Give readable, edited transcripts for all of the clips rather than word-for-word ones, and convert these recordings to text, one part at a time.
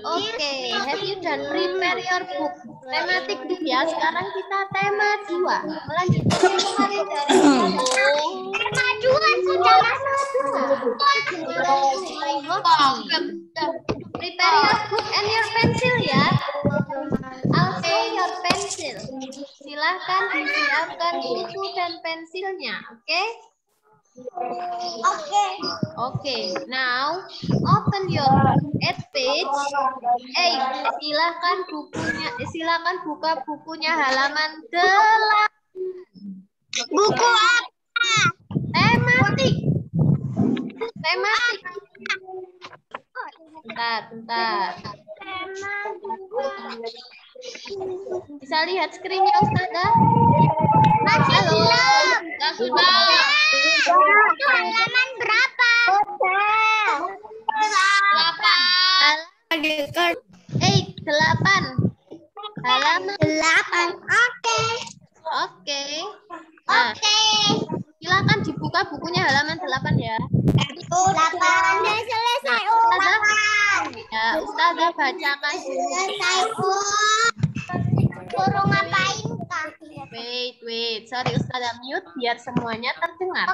Oke, have you done prepare your book? Tematik book ya. Sekarang kita tema 2. Melanjutkan kemarin dari tema 2 sudah prepare your book and your pencil ya. Also your pencil. Silahkan disiapkan buku dan pensilnya, oke? Okay, now open your book at page 8. Silakan buka bukunya halaman 8. Buku apa? Tematik. Bentar. Bisa lihat screen-nya Ustazah? Masih belum. Sudah. Itu halaman berapa? 8. Halaman 8. Oke. Silakan dibuka bukunya halaman 8 ya. 8. Sudah selesai. Ya, Ustazah bacakan. Selesai. Suruh ngapain, Kak? Wait. Sorry, Ustazah mute biar semuanya terdengar.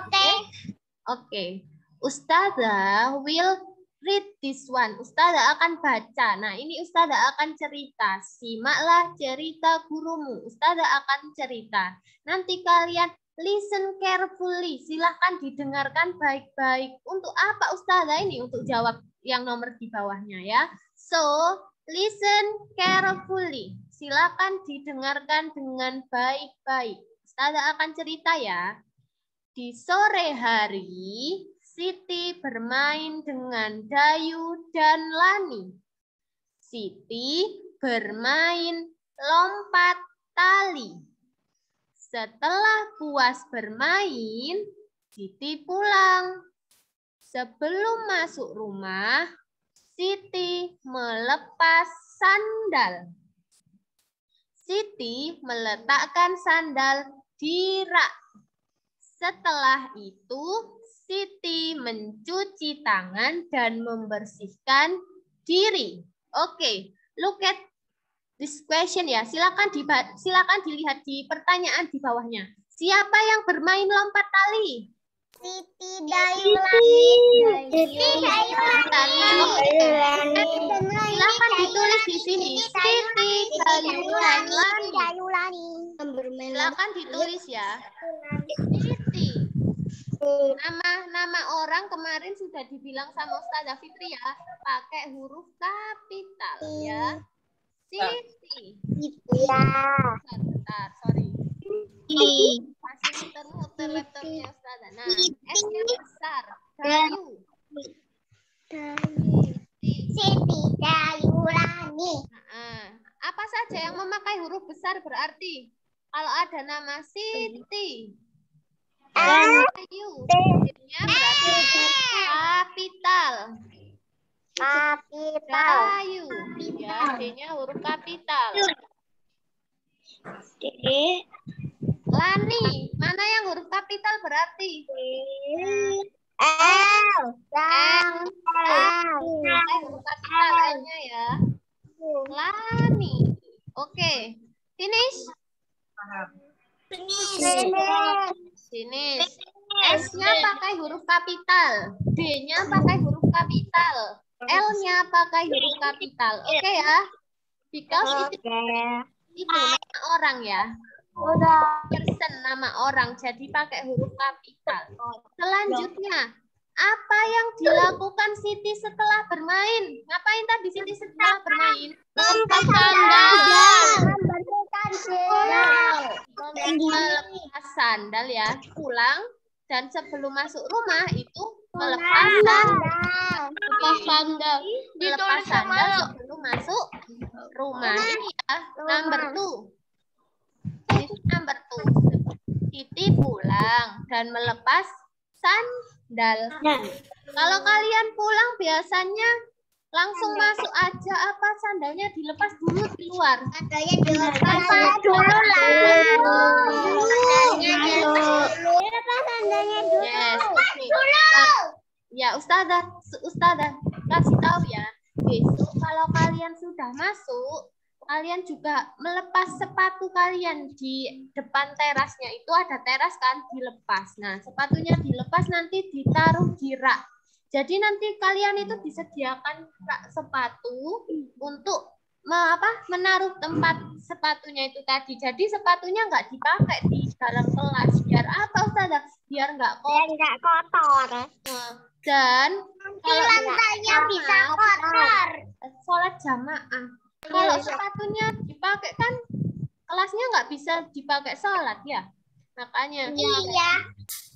Oke. Ustazah will read this one. Ustazah akan baca. Nah, ini Ustazah akan cerita. Simaklah cerita gurumu. Ustazah akan cerita. Nanti kalian listen carefully. Silahkan didengarkan baik-baik. Untuk apa Ustazah ini? Untuk jawab yang nomor di bawahnya ya. So, listen carefully. Silakan didengarkan dengan baik-baik. Ustazah akan cerita ya. Di sore hari, Siti bermain dengan Dayu dan Lani. Siti bermain lompat tali. Setelah puas bermain, Siti pulang. Sebelum masuk rumah, Siti melepas sandal. Siti meletakkan sandal di rak. Setelah itu, Siti mencuci tangan dan membersihkan diri. Oke, look at this question ya. Silakan dilihat di pertanyaan di bawahnya. Siapa yang bermain lompat tali? Siti, Dayu, Lani. Silakan ditulis di sini. Siti, Dayu, Lani. Silakan ditulis ya. Siti. Nama orang kemarin sudah dibilang sama Ustazah Fitri ya. Pakai huruf kapital ya. Siti. Bentar, sorry. Masih muter-muter laptopnya Ustazah. Nah, S-nya besar. Dayu. Siti, Dayu, Lani. Apa saja yang memakai huruf besar berarti? Kalau ada nama Siti. Dayu. D-nya berarti kapital. Dayu. Ya, D-nya huruf kapital. Lani, mana yang huruf kapital berarti? L. Huruf kapital L-nya ya. Lani. Oke. Finish? Finish. S-nya pakai huruf kapital. D-nya pakai huruf kapital. L-nya pakai huruf kapital. Oke ya? Because itu nama orang ya. Person nama orang, jadi pakai huruf kapital. Selanjutnya, apa yang dilakukan Siti setelah bermain? Ngapain tadi Siti setelah bermain? Melepas sandal ya, pulang. Dan sebelum masuk rumah itu melepas sandal. Melepas sandal sebelum masuk rumah. Ini ya, number 2. Number 2. Siti pulang dan melepas sandal. Kalau kalian pulang biasanya langsung masuk aja apa sandalnya dilepas dulu di luar? Sandalnya dilepas dulu lah. Sandalnya dulu. Yes. Ya, Ustazah kasih tahu ya. Besok kalau kalian sudah masuk, kalian juga melepas sepatu kalian di depan terasnya. Itu ada teras kan, dilepas. Nah, sepatunya dilepas nanti ditaruh di rak. Jadi nanti kalian itu disediakan rak sepatu untuk menaruh tempat sepatunya itu tadi. Jadi sepatunya nggak dipakai di dalam kelas. Biar apa, Ustazah? Biar nggak kotor. Dan kalau lantainya bisa kotor. Sholat jamaah. Kalau sepatunya dipakai kan kelasnya nggak bisa dipakai sholat ya. Makanya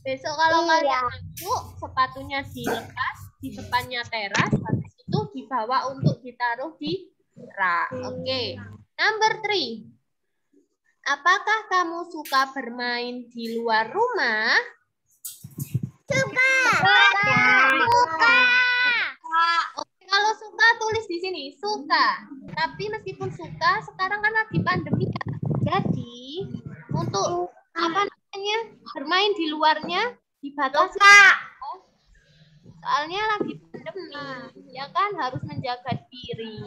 besok kalau kalian masuk, sepatunya dilepas di depannya teras, habis itu dibawa untuk ditaruh di rak. Oke. Number 3. Apakah kamu suka bermain di luar rumah? Suka. Oke, kalau suka tulis di sini, suka. Tapi meskipun suka, sekarang kan lagi pandemi ya. Jadi, untuk bermain di luarnya dibatasi. Soalnya lagi pandemi, ya kan harus menjaga diri.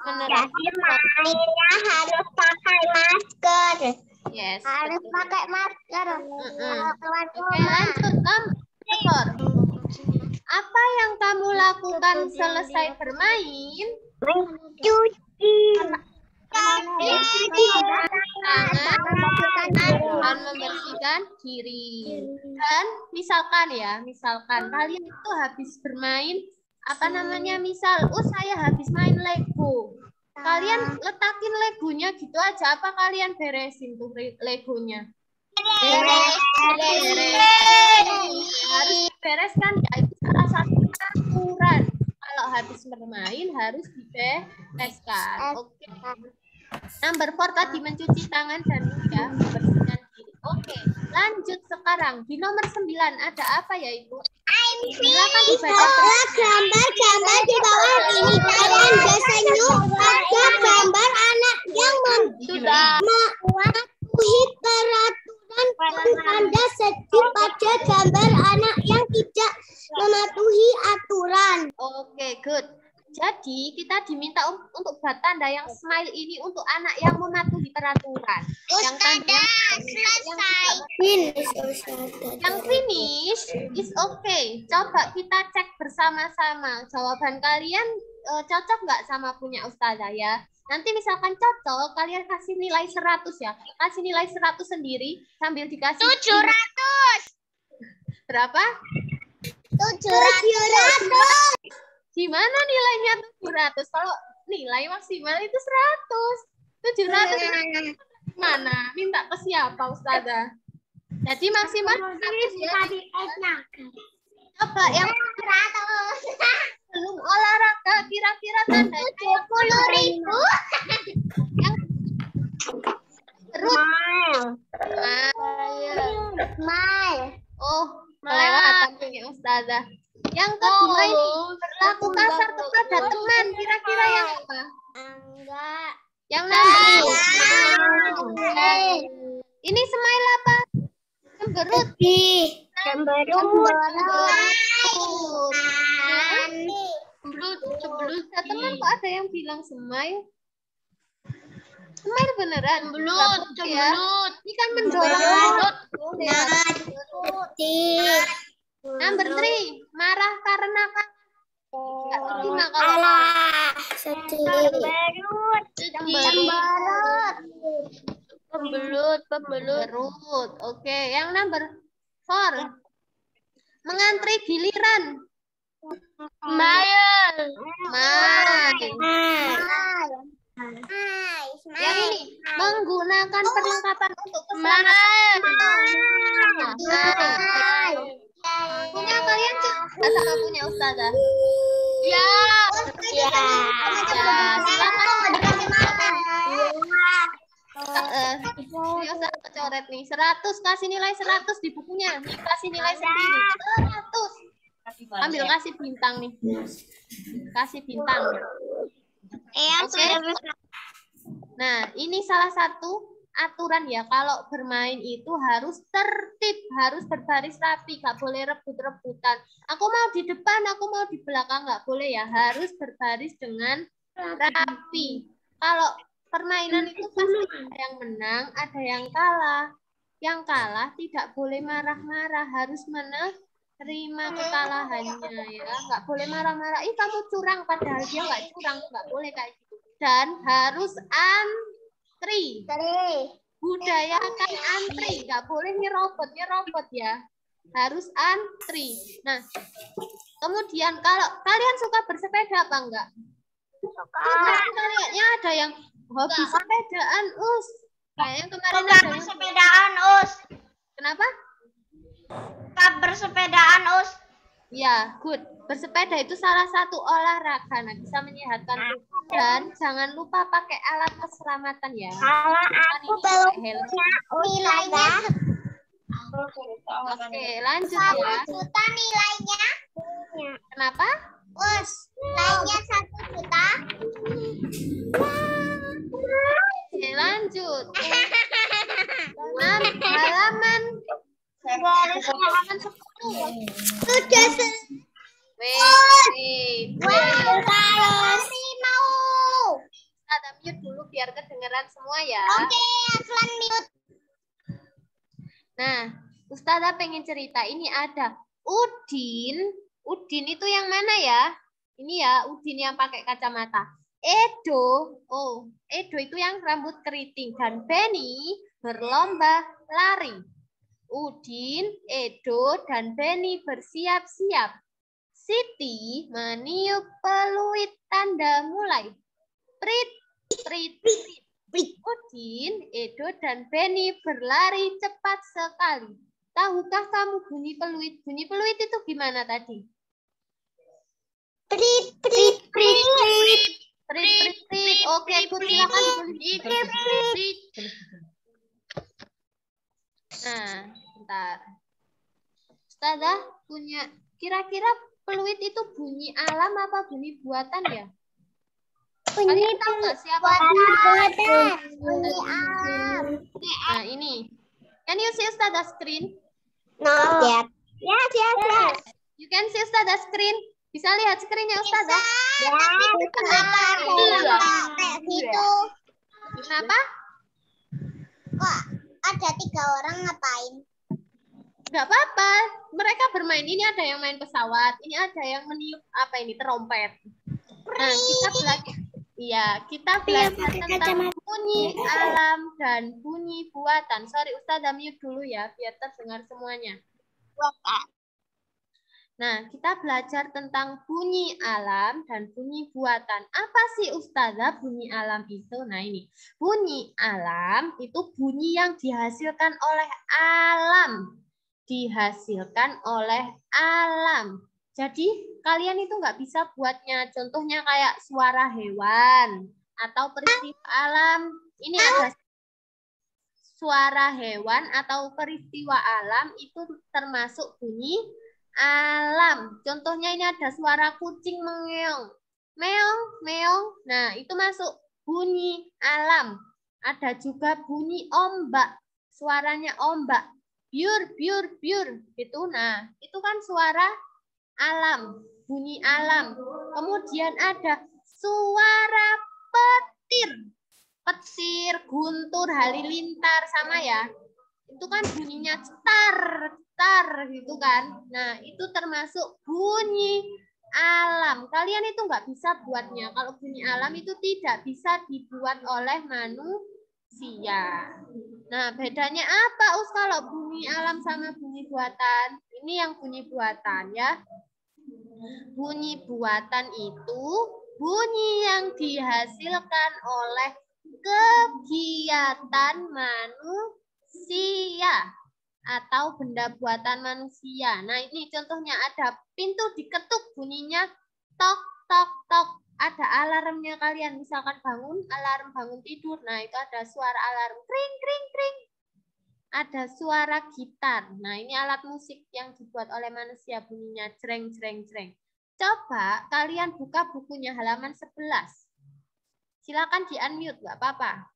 Jadi mainnya harus pakai masker. Yes. Harus pakai masker. Oke, lanjut apa yang kamu lakukan selesai bermain? Mencuci. Dan membersihkan diri. Dan misalkan kalian itu habis bermain misal saya habis main Lego. Kalian letakin Legonya gitu aja, apa kalian beresin tuh Legonya? Harus dibereskan, ya itu salah satu aturan. Kalau habis bermain harus dibereskan. Oke. Number 4 tadi mencuci tangan dan membersihkan diri. Oke, lanjut sekarang di nomor 9 ada apa yaitu? Silakan dibaca. Gambar-gambar di bawah ini kalian biasanya ada gambar anak yang mematuhi peraturan Anda sedih pada gambar anak yang tidak mematuhi aturan. Oke, good. Jadi kita diminta untuk buat tanda yang smile ini untuk anak yang mematuhi peraturan. Yang tanda yang finish is okay. Coba kita cek bersama-sama. Jawaban kalian cocok nggak sama punya Ustazah ya? Nanti misalkan cocok, kalian kasih nilai 100 ya. Kasih nilai 100 sendiri sambil dikasih 700. Berapa? 700. Gimana nilainya 700? Kalau nilai maksimal itu 100. 700 mana? Minta ke siapa Ustazah? Jadi maksimal 100 ya. Coba yang 100. belum olahraga kira-kira tandanya 70.000. yang perut. Oh, melewatan punya Ustazah. Yang kedua ini berlaku kasar kepada teman. Kira-kira yang apa? Enggak. Yang number. Ini smile apa? Cemberut. Cemberut. Teman kok ada yang bilang smile? Smile beneran. Cemberut. Ini kan mendorong. Number 3, marah karena kan nggak terima kalau Pembelut. Oke, yang number 4, mengantri giliran. Yang ini menggunakan perlengkapan untuk keselamatan. Punya kalian juga sama punya Ustazah? Ya. Silakan dikasih makan. Ya Ustazah coret nih. 100, kasih nilai 100 di bukunya. Kasih nilai sendiri. 100. Ambil kasih bintang nih. Kasih bintang. Oke. Nah, ini salah satu aturan ya, kalau bermain itu harus tertib, harus berbaris rapi, nggak boleh rebut-rebutan. Aku mau di depan, aku mau di belakang, nggak boleh ya, harus berbaris dengan rapi. Kalau permainan itu pasti ada yang menang, ada yang kalah. Yang kalah tidak boleh marah-marah, harus menerima kekalahannya ya, nggak boleh marah-marah. Ih kamu curang, padahal dia nggak curang, nggak boleh kayak gitu. Dan harus antri. Budayakan antri, nggak boleh nyerobot ya. Harus antri. Nah, kemudian kalau kalian suka bersepeda apa enggak? Suka. Kayaknya ada yang hobi sepedaan, Us. Kayaknya kemarin ada yang bersepedaan, Us. Kenapa? Suka bersepedaan, Us. Ya, good. Bersepeda itu salah satu olahraga, nah bisa menyehatkan tubuh. Dan jangan lupa pakai alat keselamatan ya. Aku belum punya nilainya. Oke, lanjut ya. 1 juta nilainya. Kenapa? Us, nilainya 1 juta. Oke, lanjut. Halaman 10. Sudah Wait. mau. Ada mute dulu biar kedengeran semua ya. Oke, Aslan mute. Nah, Ustazah pengen cerita. Ini ada Udin. Udin itu yang mana ya? Ini ya, Udin yang pakai kacamata. Edo. Oh, Edo itu yang rambut keriting. Dan Benny berlomba lari. Udin, Edo, dan Benny bersiap-siap. Siti meniup peluit tanda mulai. Prit, prit, prit. Udin, Edo, dan Benny berlari cepat sekali. Tahukah kamu bunyi peluit? Bunyi peluit itu gimana tadi? Prit, prit, prit, prit. Prit, prit, prit. Oke, silakan ditulis. Nah, bentar. Ustazah punya, kira-kira peluit itu bunyi alam apa bunyi buatan ya? Kalian tahu nggak siapa? Bunyi alam. Nah, ini. Can you see Ustazah screen? Not yet. Yes. You can see Ustazah screen? Bisa lihat screennya Ustazah? Tapi kenapa kayak gitu? Kenapa? Kok ada 3 orang ngapain? Nggak apa-apa. Mereka bermain. Ini ada yang main pesawat. Ini ada yang meniup apa ini? Terompet. Nah, kita belajar. Iya, kita belajar tentang bunyi alam dan bunyi buatan. Sorry, Ustazah mute dulu ya, biar terdengar semuanya. Nah, kita belajar tentang bunyi alam dan bunyi buatan. Apa sih Ustazah bunyi alam itu? Nah ini, bunyi alam itu bunyi yang dihasilkan oleh alam. Dihasilkan oleh alam. Jadi kalian itu nggak bisa buatnya. Contohnya kayak suara hewan atau peristiwa alam. Ini ada suara hewan atau peristiwa alam itu termasuk bunyi alam. Contohnya ini ada suara kucing mengeong. Meong, meong. Nah, itu masuk bunyi alam. Ada juga bunyi ombak. Suaranya ombak. Biur, biur, biur. Gitu. Nah, itu kan suara alam. Bunyi alam. Kemudian ada suara petir. Petir, guntur, halilintar. Sama ya. Itu kan bunyinya cetar, cetar gitu kan. Nah, itu termasuk bunyi alam. Kalian itu nggak bisa buatnya. Kalau bunyi alam itu tidak bisa dibuat oleh manusia. Nah, bedanya apa, Us, kalau bunyi alam sama bunyi buatan? Ini yang bunyi buatan ya. Bunyi buatan itu bunyi yang dihasilkan oleh kegiatan manusia atau benda buatan manusia. Nah, ini contohnya ada pintu diketuk bunyinya tok tok tok. Ada alarmnya kalian misalkan bangun, alarm bangun tidur. Nah, itu ada suara alarm kring kring kring. Ada suara gitar. Nah, ini alat musik yang dibuat oleh manusia bunyinya jreng jreng jreng. Coba kalian buka bukunya halaman 11. Silakan di-unmute, nggak apa-apa.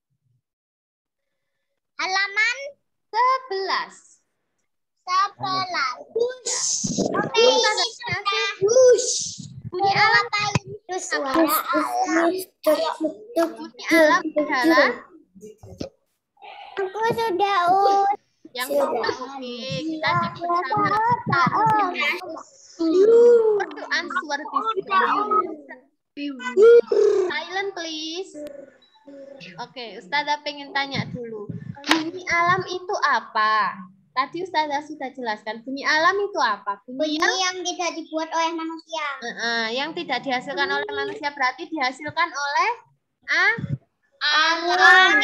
Halaman 11. 11. Oke, bunyi alam bunyi alam adalah Aku sudah yang pertama. Oke, kita cek bersama. To answer this silent please. Oke, Ustazah pengen tanya dulu. Bunyi alam itu apa? Tadi Ustazah sudah jelaskan. Bunyi alam itu apa? bunyi yang tidak dibuat oleh manusia. Yang tidak dihasilkan oleh manusia berarti dihasilkan oleh Alam.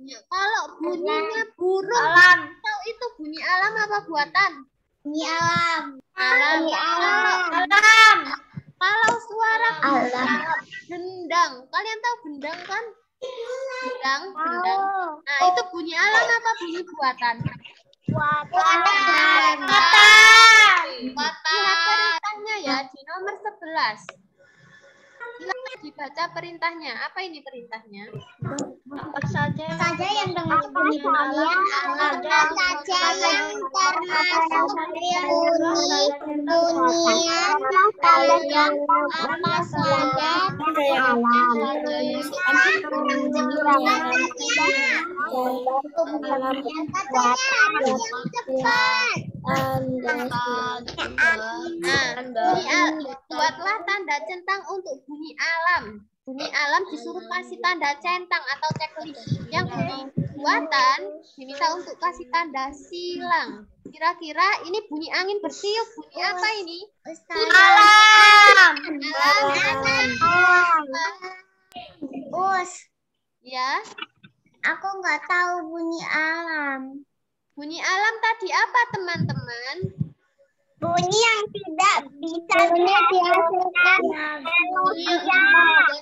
Kalau bunyinya burung, atau itu bunyi alam apa buatan? Bunyi alam. Alam. Alam. Kalau suara gendang, kalian tahu gendang kan? Gendang. Nah, itu bunyi alam apa bunyi buatan? Buatan. Lihat perintahnya ya di nomor 11. Silakan dibaca perintahnya. Apa ini perintahnya? Apa saja yang dengan bunyi alam, ada saja yang termasuk bunyian kalian apa saja buatlah tanda centang untuk bunyi alam. Bunyi alam disuruh kasih tanda centang atau checklist. Yang bunyi buatan diminta untuk kasih tanda silang. Kira-kira ini bunyi angin bertiup. Bunyi apa ini? alam. Ya. Aku nggak tahu bunyi alam. Bunyi alam tadi apa teman-teman? Bunyi yang tidak bisa dihasilkan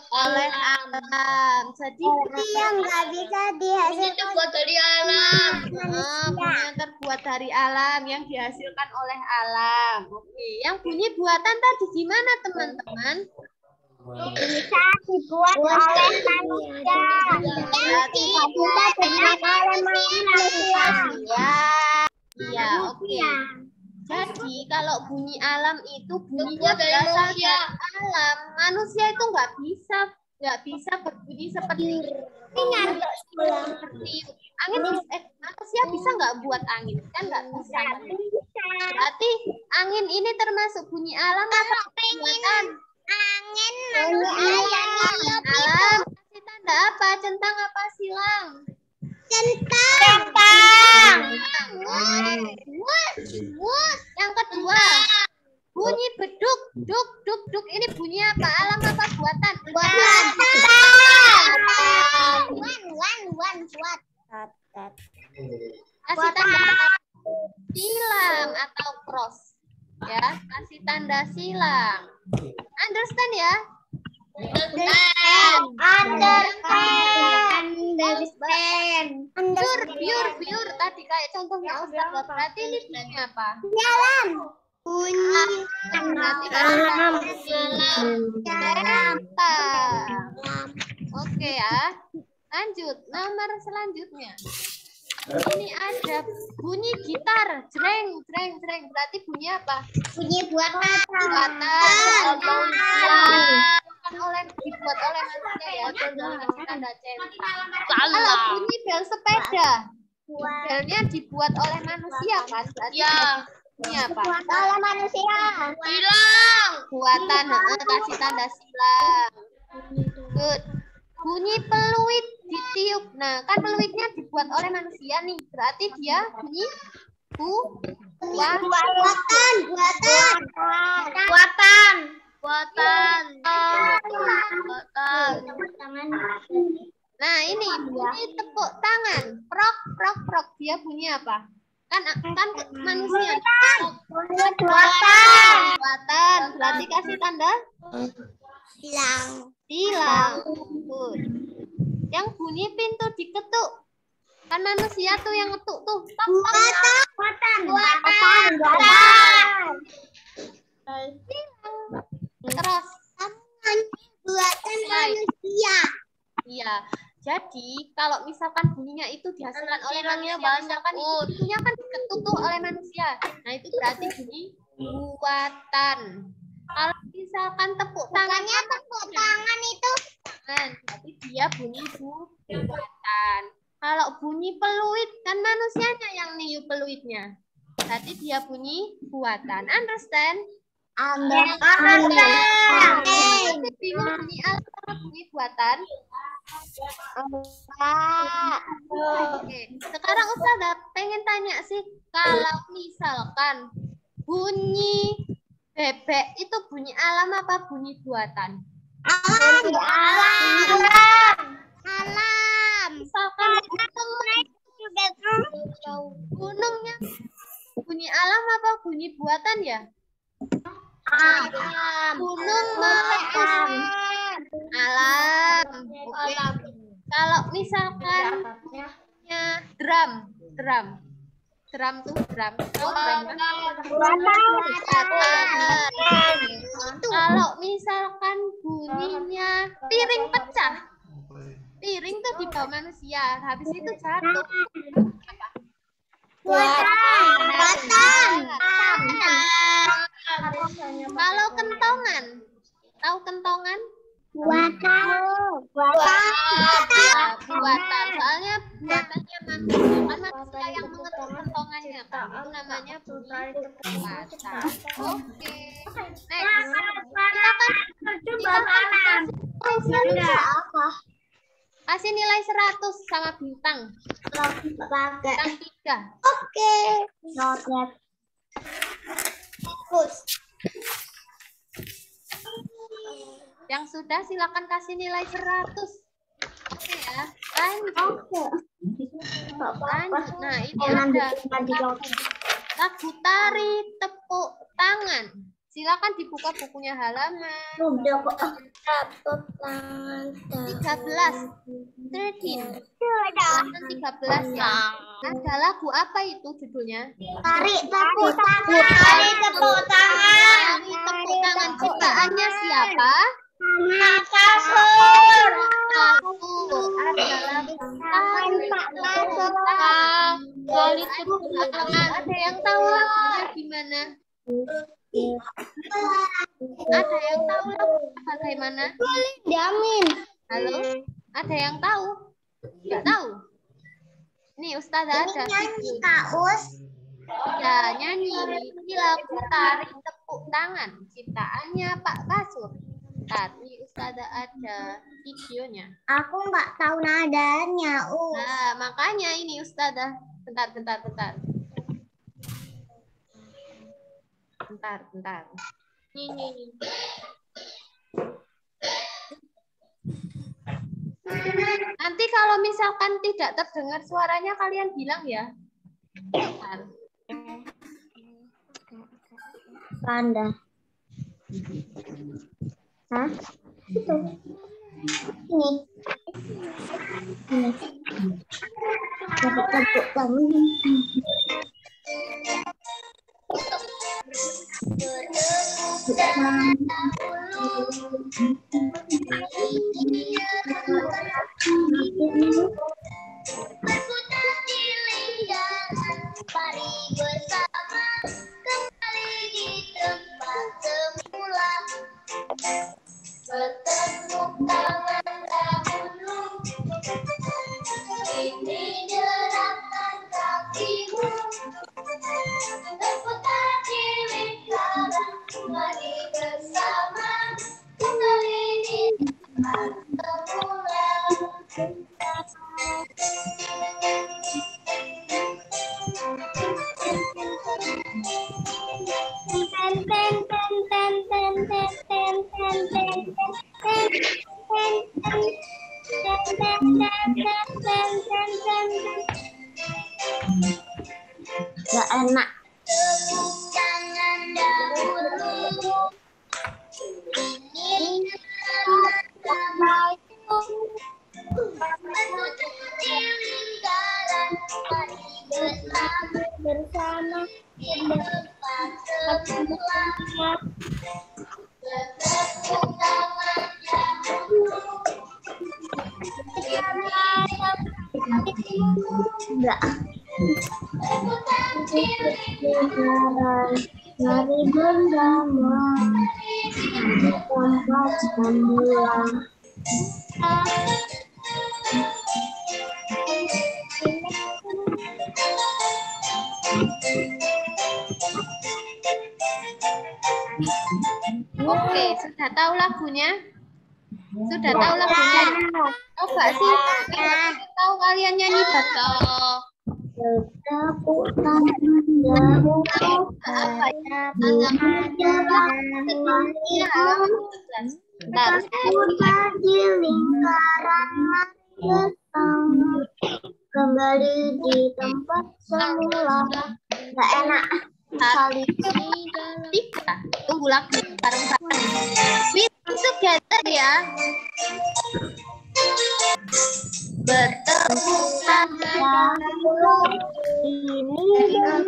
oleh alam. Jadi bunyi yang nggak bisa dihasilkan dari alam. Bunyi yang terbuat dari alam yang dihasilkan oleh alam. Oke, yang bunyi buatan tadi gimana teman-teman? bisa dibuat oleh manusia. Bisa dibuat oleh manusia. Iya, oke. Jadi kalau bunyi alam itu bunyinya berasal dari alam. Manusia itu nggak bisa berbunyi seperti angin. Manusia bisa nggak buat angin? Kan nggak bisa. Berarti angin ini termasuk bunyi alam apa buatan? Angin manusia alam. Kasih tanda apa? Centang apa silang? centang. Yang kedua, bunyi beduk, duk. Ini bunyi apa? Alam apa buatan? Buatan. Kasih tanda silang atau cross. Ya, kasih tanda silang. Understand ya? Pure. Tadi kayak contohnya Ustaz. Berarti ini bunyi apa? Jalan. Bunyi Berarti Oke ya. Lanjut. Nomor selanjutnya. Ini ada bunyi gitar. Jreng. Berarti bunyi apa? bunyi buatan. Dibuat oleh manusia ya. Tanda centang. Kalau bunyi bel sepeda. Belnya dibuat oleh manusia kan? Berarti bunyi apa? Oleh manusia. Silang. Buatan. Kasih tanda silang. Good. Bunyi peluit ditiup. Nah, kan peluitnya dibuat oleh manusia nih. Berarti dia bunyi buatan. Nah, ini bunyi tepuk tangan. Prok. Dia bunyi apa? Kan manusia. Buatan. Berarti kasih tanda silang. Yang bunyi pintu diketuk. Kan manusia tuh yang ngetuk tuh. Buatan. Terus buatan manusia. Iya. Jadi kalau misalkan bunyinya itu dihasilkan oleh manusia, misalkan itunya kan diketuk oleh manusia. Nah itu berarti bunyi buatan. Kalau misalkan tepuk tangannya tepuk tangan itu. Berarti dia bunyi buatan. Kalau bunyi peluit kan manusianya yang niup peluitnya. Berarti dia bunyi buatan. Understand? Understand. Bingung bunyi apa bunyi buatan? Oke. Sekarang Ustazah pengen tanya sih, kalau misalkan bunyi bebek itu bunyi alam apa bunyi buatan? Alam. Misalkan gunungnya bunyi alam apa bunyi buatan ya? Alam. Gunung meletus. Alam. Oke. Kalau misalkan drum tuh drum. Tahu drum kan? Kalau misalkan bunyinya piring pecah. Piring tuh di bawah manusia. Habis itu jatuh. Buatan. Kalau kentongan. Tahu kentongan? Buatan. Buatan. Soalnya buatannya manusia. Kan manusia yang mengetuk kentongannya. Kan? Itu namanya bunyi buatan. Oke. Kasih nilai 100 sama bintang. Bintang 3. Oke. Yang sudah silakan kasih nilai 100. Oke ya. Lanjut. Nah, ini ada lagu tari tepuk tangan. Silakan dibuka bukunya halaman 13. 13 ya. Ada lagu apa itu judulnya? Tari tepuk tangan. Tari tepuk tangan. Tari tepuk tangan. Ciptaannya siapa? Kasur. Adalah tari tepuk tangan. Ada yang tahu lagunya gimana? Ada yang tahu lagunya bagaimana? Jamin. Halo? Ada yang tahu? Nggak tahu? Nih Ustazah ada video. Ya, nyanyi. Ini lagu tari tepuk tangan. Ciptaannya Pak Kasur. Tadi Ustazah ada videonya. Aku nggak tahu nadanya. Nah, makanya ini Ustazah. Bentar. Nih. Nanti kalau misalkan tidak terdengar suaranya kalian bilang ya. Bentar. Panda. Hah? Itu. Ini. Tepuk tangan. Berputar di lingkaran, mari bersama kembali di tempat semula. Bertepuk tangan dahulu, ini gerakan kakimu. Berputar di lingkaran, mari bersama kembali di tempat semula. Gak enak. Tepuk tangan dahulu, ini gerakan berputar di lingkaran, mari bersama di tempat semula. Bertepuk tangan dahulu, ini Enggak. Mari berdamai di tempat semula. Oke, sudah tahu lagunya? Sudah tahu lagunya? Coba sih, tahu kalian nyanyi betul. Apa ya? Di lingkaran kembali di tempat semula. Nggak enak sekali. Tiga. Tunggu lagu bareng-bareng. We together ya. Bertemu tangan. Ini dengan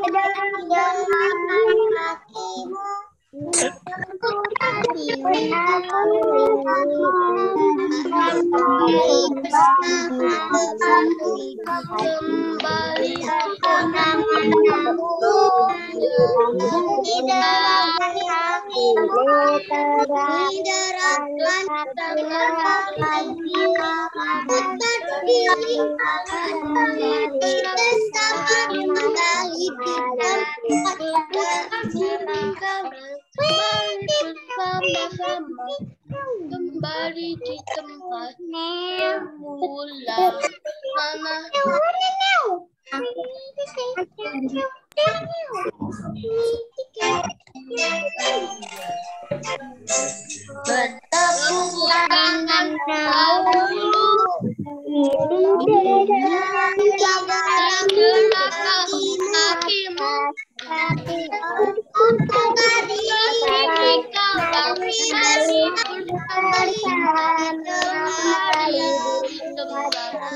kakimu. Kembali Kembali di tempat semula. Mama. Bertepuk tangan dahulu. Kakimu. Kembali di tempat anak tiga rokaat.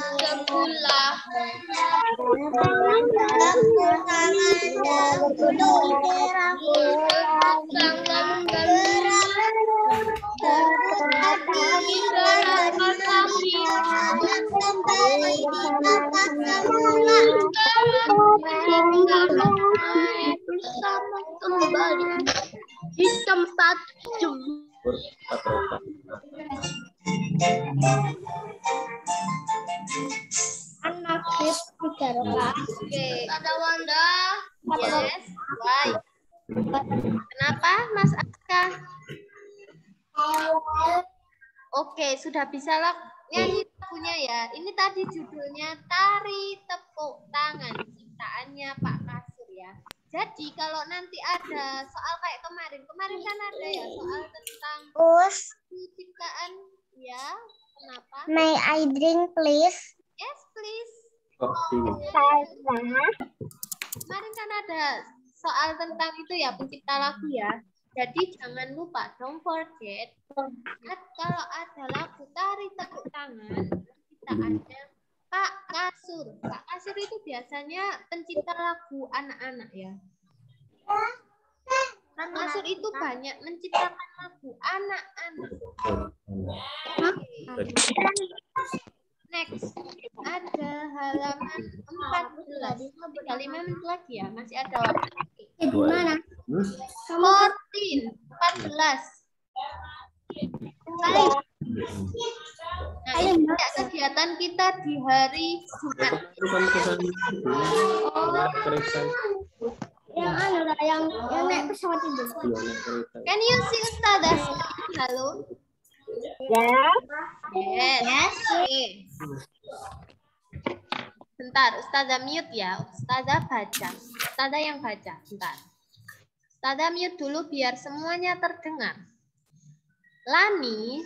Oke, ada Wanda. Yes, why? Kenapa, Mas Aska? Oke, sudah bisa nyanyi lagunya ya. Ini tadi judulnya Tari Tepuk Tangan, ciptaannya Pak Kasur ya. Jadi kalau nanti ada soal kayak kemarin kan ada ya soal tentang ciptaan ya. Kenapa? May I drink please? Yes, please. Saya. Kemarin kan ada soal tentang itu ya, pencipta lagu ya. Jadi jangan lupa, don't forget, kalau ada lagu Tari Tepuk Tangan, ciptaannya Pak Kasur. Pak Kasur itu biasanya pencipta lagu anak-anak ya. Pak Kasur itu banyak menciptakan lagu anak-anak. Next, ada halaman 14. 35 menit lagi ya, masih ada waktu. Gimana? 14. Nah, ini kegiatan kita di hari Jumat. Yang naik pesawat itu. Can you see Ustazah? Halo. Yes. Oke. Bentar, Ustazah mute ya. Ustazah baca. Ustazah yang baca. Bentar. Ustazah mute dulu biar semuanya terdengar. Lani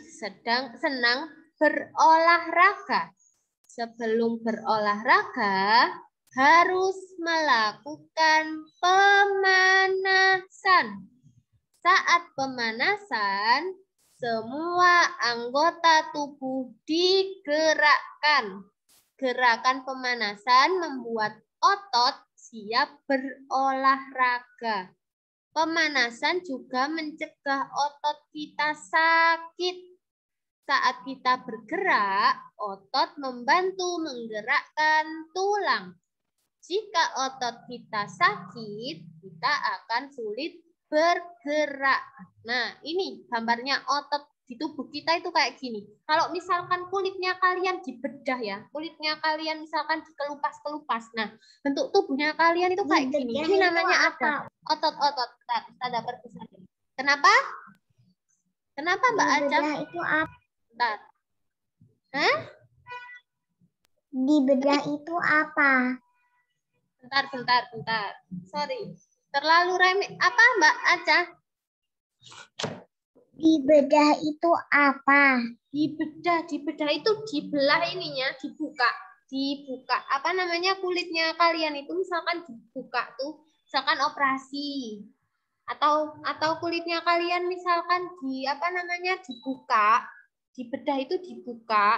senang berolahraga. Sebelum berolahraga, harus melakukan pemanasan. Saat pemanasan, semua anggota tubuh digerakkan. Gerakan pemanasan membuat otot siap berolahraga. Pemanasan juga mencegah otot kita sakit. Saat kita bergerak, otot membantu menggerakkan tulang. Jika otot kita sakit, kita akan sulit bergerak. Nah, ini gambarnya otot di tubuh kita itu kayak gini. Kalau misalkan kulitnya kalian dibedah ya, kulitnya kalian misalkan dikelupas-kelupas. Nah, bentuk tubuhnya kalian itu kayak gini. Ini namanya apa? Otot-otot. Tanda perbesar. Kenapa? Kenapa Mbak Aca? Itu apa? Bentar. Hah? Di bedah itu apa? Bentar. Sorry. Terlalu remeh. Apa Mbak Aca? Di bedah itu apa? Dibedah itu dibelah ininya, dibuka. Apa namanya kulitnya kalian itu misalkan dibuka tuh, misalkan operasi. Atau kulitnya kalian misalkan dibuka, dibedah itu dibuka.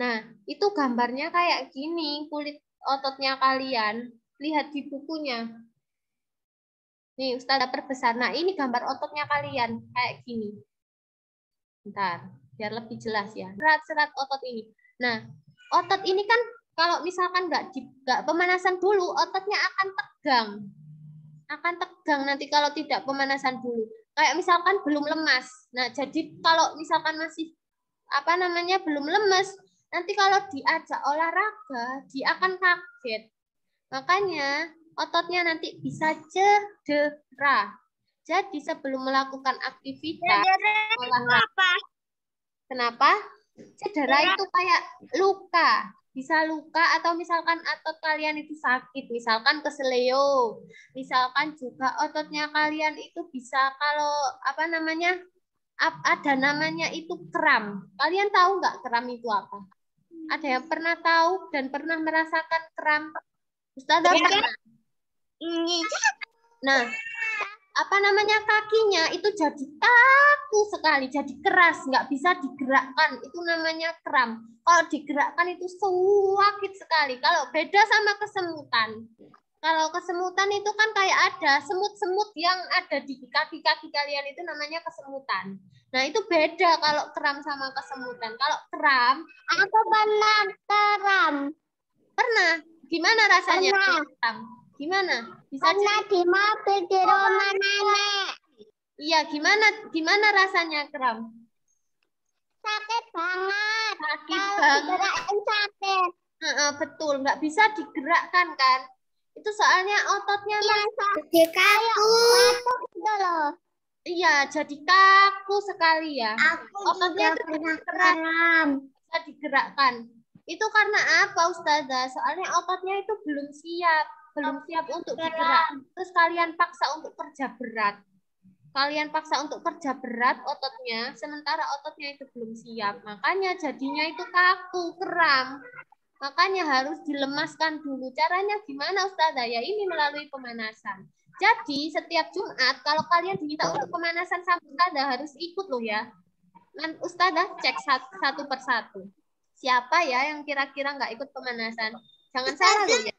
Nah, itu gambarnya kayak gini, kulit ototnya kalian. Lihat di bukunya. Nih, Ustazah perbesar. Nah, ini gambar ototnya kalian kayak gini. Bentar, biar lebih jelas ya. Serat-serat otot ini. Nah, otot ini kan kalau misalkan nggak pemanasan dulu, ototnya akan tegang. Akan tegang nanti kalau tidak pemanasan dulu. Kayak misalkan belum lemas. Nah, jadi kalau misalkan masih belum lemes, nanti kalau diajak olahraga, dia akan kaget. Makanya ototnya nanti bisa cedera. Jadi sebelum melakukan aktivitas olahraga. Kenapa? Cedera itu kayak luka. Bisa luka atau misalkan otot kalian itu sakit, misalkan keseleo. Misalkan juga ototnya kalian itu bisa kalau ada namanya itu kram. Kalian tahu nggak kram itu apa? Ada yang pernah tahu dan pernah merasakan kram? Ustazah pernah. Nah, kakinya itu jadi kaku sekali, jadi keras, nggak bisa digerakkan. Itu namanya kram. Kalau digerakkan itu sakit sekali. Kalau beda sama kesemutan. Kalau kesemutan itu kan kayak ada semut-semut yang ada di kaki-kaki kalian itu namanya kesemutan. Nah, itu beda kalau kram sama kesemutan. Kalau kram, aku pernah kram. Pernah? Gimana rasanya? Pernah. Gimana? Bisa pernah di mobil di rumah nenek. Iya, gimana rasanya kram? Sakit banget. Sakit kalau banget. Digerakin sakit. Betul, nggak bisa digerakkan kan? Itu soalnya ototnya jadi kaku. Gitu loh. Iya, jadi kaku sekali ya. Ototnya itu kram. Bisa digerakkan. Itu karena apa, Ustazah? Soalnya ototnya itu belum siap untuk digerakkan. Terus kalian paksa untuk kerja berat. Ototnya, sementara ototnya itu belum siap. Makanya jadinya itu kaku, kram. Makanya harus dilemaskan dulu. Caranya gimana, Ustazah? Ya ini melalui pemanasan. Jadi setiap Jumat kalau kalian diminta untuk pemanasan sama Ustazah harus ikut loh ya. Dan Ustazah cek satu persatu. Siapa ya yang kira-kira nggak ikut pemanasan? Jangan salah loh ya.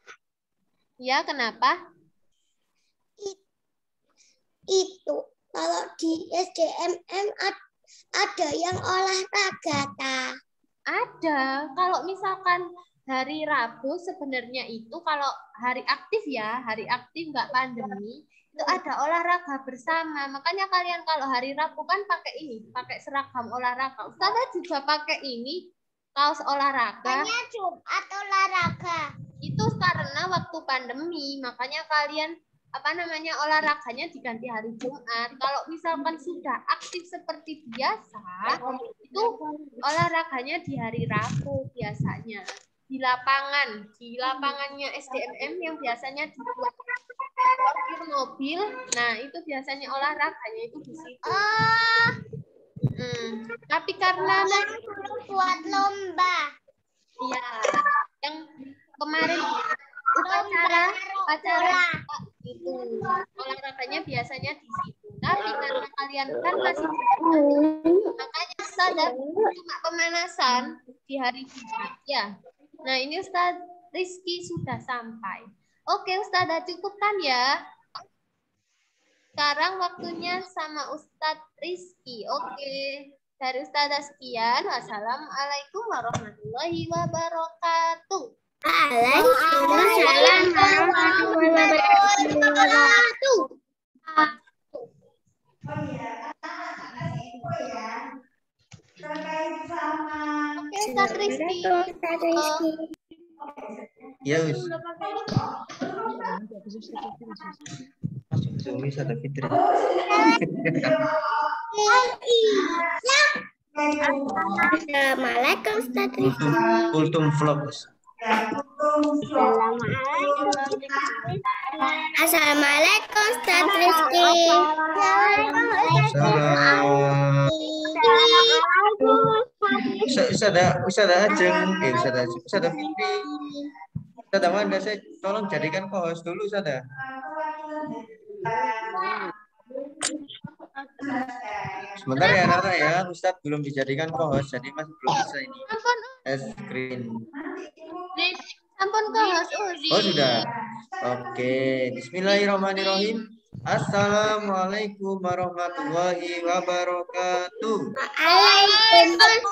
Ya, kenapa? Itu kalau di SDMM ada yang olahraga, Ta? Ada. Kalau misalkan hari Rabu sebenarnya itu kalau hari aktif nggak pandemi, itu ada olahraga bersama. Makanya kalian kalau hari Rabu kan pakai seragam olahraga. Ustazah juga pakai ini, kaos olahraga. Hanya Jumat olahraga. Itu karena waktu pandemi, makanya kalian olahraganya diganti hari Jumat. Kalau misalkan sudah aktif seperti biasa, itu olahraganya di hari Rabu biasanya. Di lapangannya SDMM yang biasanya dibuat parkir mobil. Nah, itu biasanya olahraganya itu di situ. Tapi karena buat lomba. Iya, yang kemarin upacara itu olahraganya biasanya di situ. Tapi karena kalian kan masih makanya Ustazah cuma pemanasan di hari Jumat ya. Nah, ini Ustaz Rizky sudah sampai. Oke, Ustazah cukupkan ya. Sekarang waktunya sama Ustadz Rizky. Oke. Dari Ustazah sekian. Wassalamualaikum warahmatullahi wabarakatuh. Waalaikumsalam warahmatullahi wabarakatuh. Oke, Ustaz Rizky. Ya, Us. Masuk Zoom ada Fitri. Assalamualaikum Ustaz Rizky. Kultum vlog. Assalamualaikum Ustaz Rizky. Salam. Ustazah Ajeng, Ustazah Fitri. Ustazah Wanda, saya tolong jadikan co-host dulu, Ustazah. Sebentar ya, anak-anak ya. Ustadz belum dijadikan co-host, jadi masih belum bisa ini. Screen. Ampun kos. Oh sudah. Oke. Bismillahirrahmanirrahim. Assalamualaikum warahmatullahi wabarakatuh. Waalaikumsalam